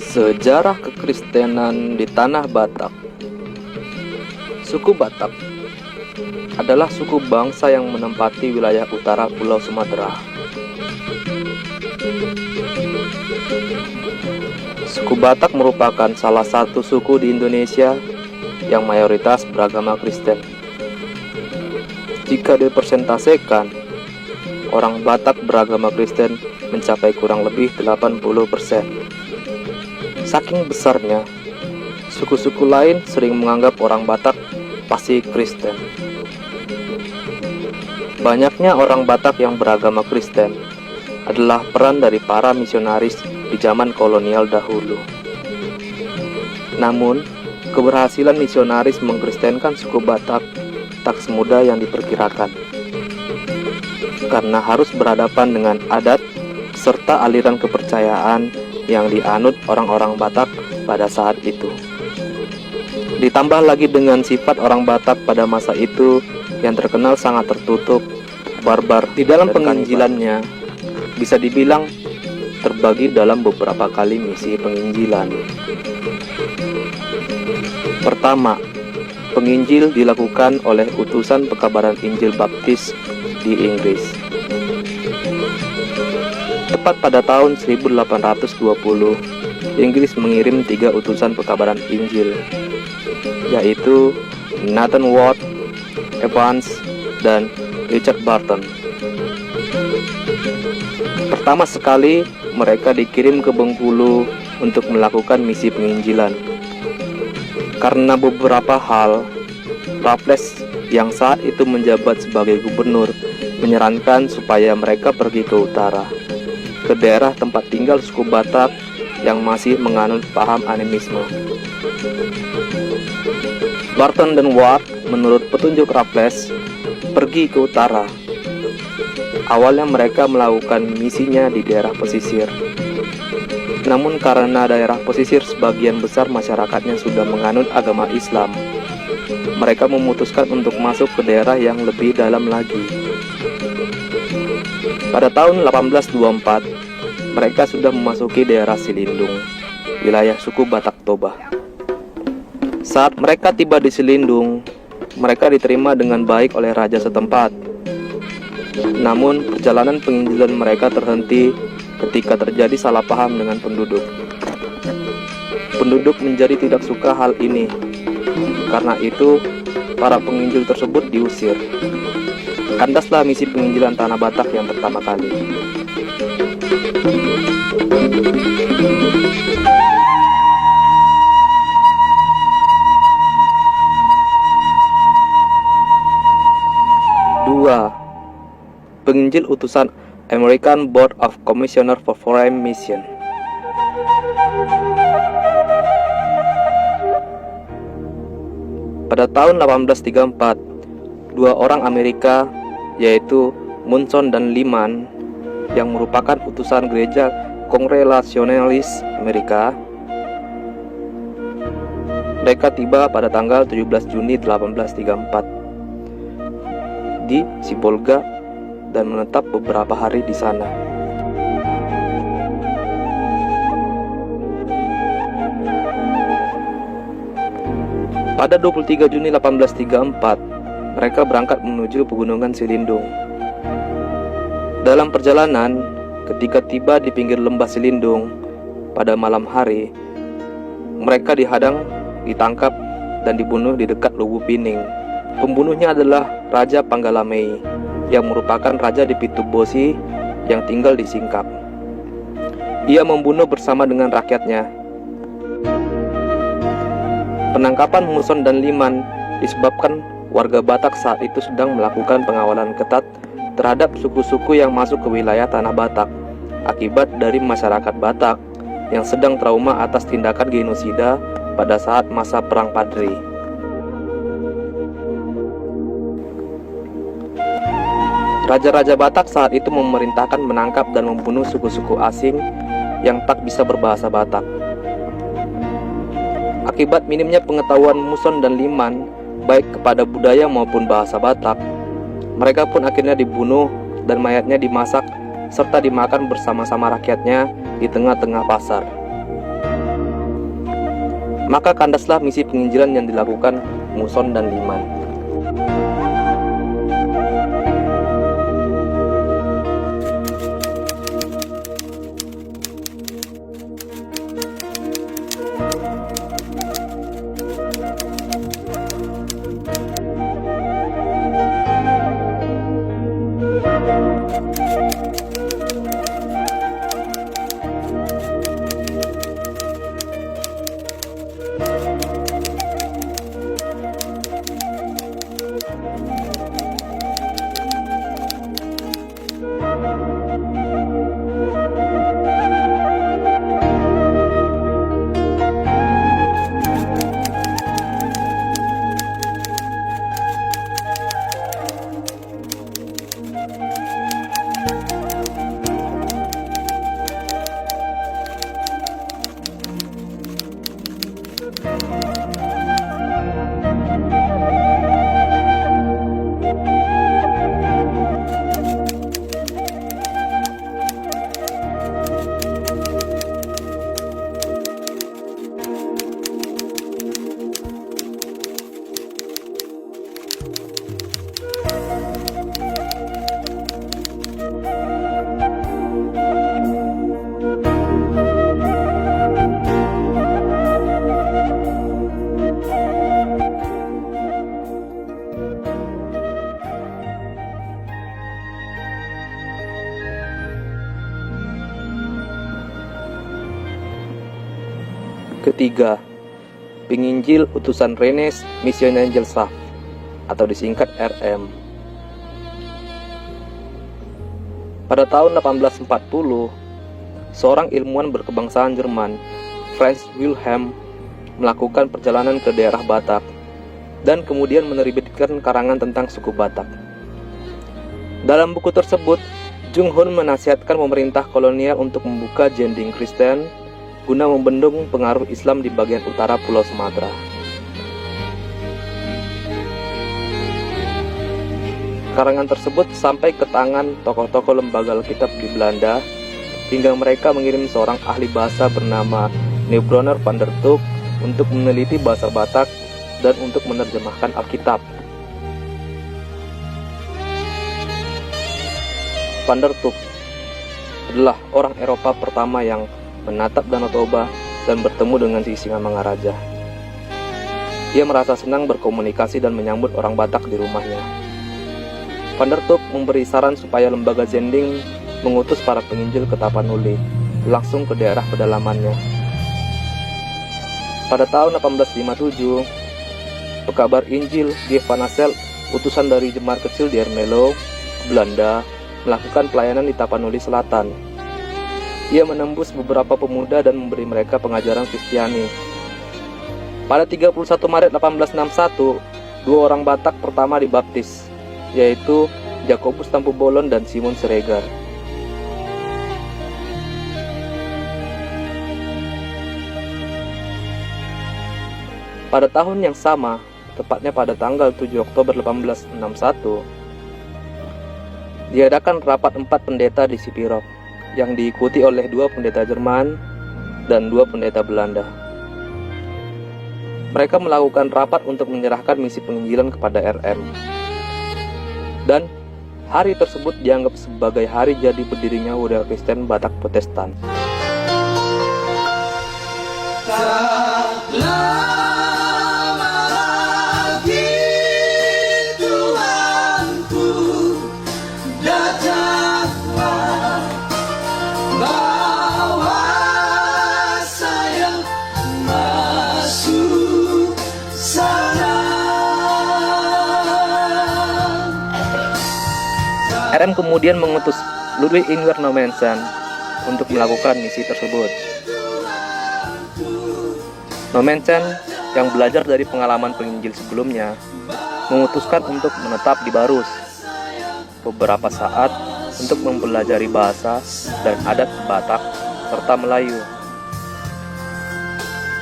Sejarah kekristenan di tanah Batak. Suku Batak adalah suku bangsa yang menempati wilayah utara Pulau Sumatera. Suku Batak merupakan salah satu suku di Indonesia yang mayoritas beragama Kristen. Jika dipersentasekan, orang Batak beragama Kristen mencapai kurang lebih 80%. Saking besarnya, suku-suku lain sering menganggap orang Batak pasti Kristen. Banyaknya orang Batak yang beragama Kristen adalah peran dari para misionaris di zaman kolonial dahulu. Namun, keberhasilan misionaris mengkristenkan suku Batak tak semudah yang diperkirakan, karena harus berhadapan dengan adat serta aliran kepercayaan yang dianut orang-orang Batak pada saat itu. Ditambah lagi dengan sifat orang Batak pada masa itu yang terkenal sangat tertutup, barbar. Di dalam penginjilannya bisa dibilang terbagi dalam beberapa kali misi penginjilan. Pertama, penginjil dilakukan oleh utusan pekabaran Injil Baptis di Inggris. Tepat pada tahun 1820, Inggris mengirim 3 utusan pekabaran Injil, yaitu Nathan Ward, Evans, dan Richard Barton. Pertama sekali, mereka dikirim ke Bengkulu untuk melakukan misi penginjilan. Karena beberapa hal, Raffles yang saat itu menjabat sebagai gubernur menyarankan supaya mereka pergi ke utara, ke daerah tempat tinggal suku Batak yang masih menganut paham animisme. Barton dan Ward menurut petunjuk Raffles pergi ke utara. Awalnya mereka melakukan misinya di daerah pesisir. Namun karena daerah pesisir sebagian besar masyarakatnya sudah menganut agama Islam, mereka memutuskan untuk masuk ke daerah yang lebih dalam lagi. Pada tahun 1824, mereka sudah memasuki daerah Silindung, wilayah suku Batak Toba. Saat mereka tiba di Silindung, mereka diterima dengan baik oleh raja setempat. Namun, perjalanan penginjilan mereka terhenti ketika terjadi salah paham dengan penduduk. Penduduk menjadi tidak suka hal ini. Karena itu, para penginjil tersebut diusir. Kandaslah misi penginjilan tanah Batak yang pertama kali. Dua, penginjil utusan American Board of Commissioner for Foreign Mission. Pada tahun 1834, 2 orang Amerika, yaitu Munson dan Lyman, yang merupakan utusan gereja Kongregasionalis Amerika. Mereka tiba pada tanggal 17 Juni 1834 di Sibolga dan menetap beberapa hari di sana. Pada 23 Juni 1834, mereka berangkat menuju pegunungan Silindung. Dalam perjalanan, ketika tiba di pinggir lembah Silindung pada malam hari, mereka dihadang, ditangkap, dan dibunuh di dekat Luwu Pining. Pembunuhnya adalah Raja Panggalamei, yang merupakan raja di Pitubosi yang tinggal di Singkap. Ia membunuh bersama dengan rakyatnya. Penangkapan Muson dan Liman disebabkan warga Batak saat itu sedang melakukan pengawalan ketat terhadap suku-suku yang masuk ke wilayah tanah Batak akibat dari masyarakat Batak yang sedang trauma atas tindakan genosida pada saat masa Perang Padri. Raja-raja Batak saat itu memerintahkan menangkap dan membunuh suku-suku asing yang tak bisa berbahasa Batak. Akibat minimnya pengetahuan Muson dan Liman baik kepada budaya maupun bahasa Batak, mereka pun akhirnya dibunuh dan mayatnya dimasak serta dimakan bersama-sama rakyatnya di tengah-tengah pasar. Maka kandaslah misi penginjilan yang dilakukan Muson dan Liman. Ketiga, penginjil utusan Rennes Missionnaire Joseph atau disingkat RM. Pada tahun 1840, seorang ilmuwan berkebangsaan Jerman, Franz Wilhelm, melakukan perjalanan ke daerah Batak dan kemudian menerbitkan karangan tentang suku Batak. Dalam buku tersebut, Jung Hun menasihatkan pemerintah kolonial untuk membuka jending Kristen guna membendung pengaruh Islam di bagian utara Pulau Sumatera. Karangan tersebut sampai ke tangan tokoh-tokoh lembaga Alkitab di Belanda hingga mereka mengirim seorang ahli bahasa bernama Neubronner van der Tuuk untuk meneliti bahasa Batak dan untuk menerjemahkan Alkitab. Van der Tuuk adalah orang Eropa pertama yang menatap Danau Toba dan bertemu dengan si Singamangaraja. Dia merasa senang berkomunikasi dan menyambut orang Batak di rumahnya. Van der Tuuk memberi saran supaya lembaga Zending mengutus para penginjil ke Tapanuli, langsung ke daerah pedalamannya. Pada tahun 1857, pekabar Injil G. van Asselt, utusan dari jemaat kecil di Ermelo, Belanda, melakukan pelayanan di Tapanuli Selatan. Ia menembus beberapa pemuda dan memberi mereka pengajaran Kristiani. Pada 31 Maret 1861, dua orang Batak pertama dibaptis, yaitu Jakobus Tampu Bolon dan Simon Siregar. Pada tahun yang sama, tepatnya pada tanggal 7 Oktober 1861, diadakan rapat 4 pendeta di Sipirok, yang diikuti oleh 2 pendeta Jerman dan 2 pendeta Belanda. Mereka melakukan rapat untuk menyerahkan misi penginjilan kepada RM. Dan hari tersebut dianggap sebagai hari jadi berdirinya Budaya Kristen Batak Protestan. RM kemudian mengutus Ludwig Ingwer Nommensen untuk melakukan misi tersebut. Nommensen yang belajar dari pengalaman penginjil sebelumnya memutuskan untuk menetap di Barus beberapa saat untuk mempelajari bahasa dan adat Batak serta Melayu.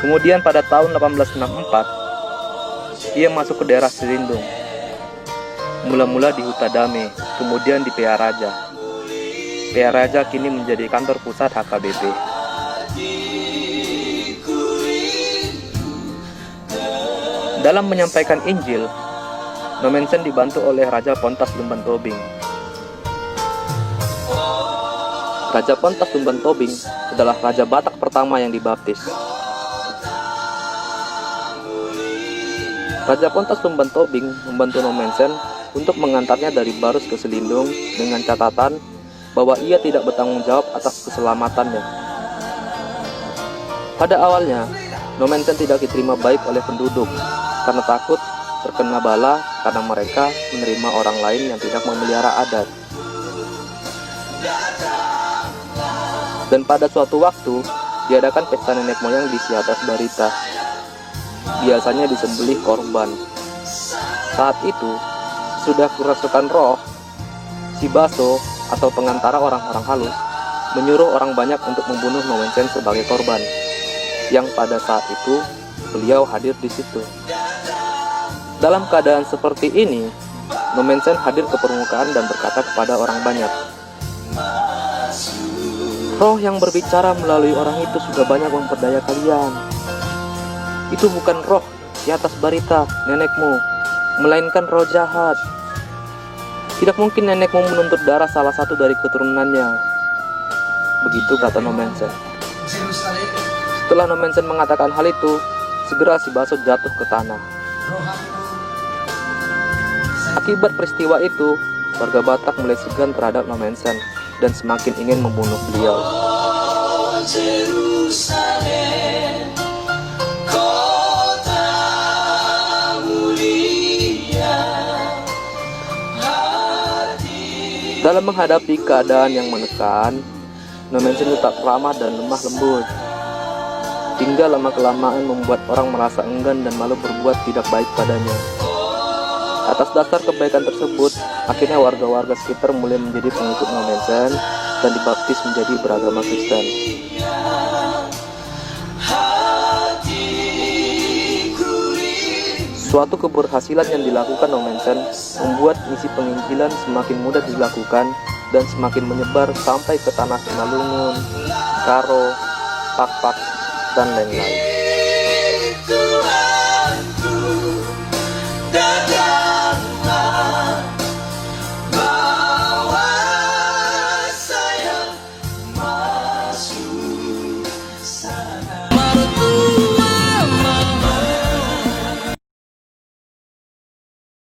Kemudian pada tahun 1864, ia masuk ke daerah Serindung, mula-mula di Huta Dame, kemudian di PA Raja. PA Raja kini menjadi kantor pusat HKBP. Dalam menyampaikan Injil, Nommensen dibantu oleh Raja Pontas Lumban Tobing. Raja Pontas Lumban Tobing adalah Raja Batak pertama yang dibaptis. Raja Pontas Lumban Tobing membantu Nommensen untuk mengantarnya dari Barus ke Selindung dengan catatan bahwa ia tidak bertanggung jawab atas keselamatannya. Pada awalnya, Nommensen tidak diterima baik oleh penduduk karena takut terkena bala karena mereka menerima orang lain yang tidak memelihara adat. Dan pada suatu waktu, diadakan pesta nenek moyang di Siatas Barita. Biasanya disembelih korban. Saat itu, sudah kerasukan roh, si Baso atau pengantara orang-orang halus menyuruh orang banyak untuk membunuh Nommensen sebagai korban. Yang pada saat itu, beliau hadir di situ. Dalam keadaan seperti ini, Nommensen hadir ke permukaan dan berkata kepada orang banyak, "Roh yang berbicara melalui orang itu sudah banyak memperdaya kalian. Itu bukan roh Siatas Barita, nenekmu, melainkan roh jahat. Tidak mungkin nenekmu menuntut darah salah satu dari keturunannya." Begitu kata Nommensen. Setelah Nommensen mengatakan hal itu, segera si Baso jatuh ke tanah. Akibat peristiwa itu, warga Batak mulai segan terhadap Nommensen dan semakin ingin membunuh beliau. Dalam menghadapi keadaan yang menekan, Nommensen tetap ramah dan lemah lembut. Hingga lama-kelamaan membuat orang merasa enggan dan malu berbuat tidak baik padanya. Atas dasar kebaikan tersebut, akhirnya warga-warga sekitar mulai menjadi pengikut Nommensen dan dibaptis menjadi beragama Kristen. Suatu keberhasilan yang dilakukan Nommensen membuat misi penginjilan semakin mudah dilakukan dan semakin menyebar sampai ke tanah Simalungun, Karo, Pakpak, dan lain-lain.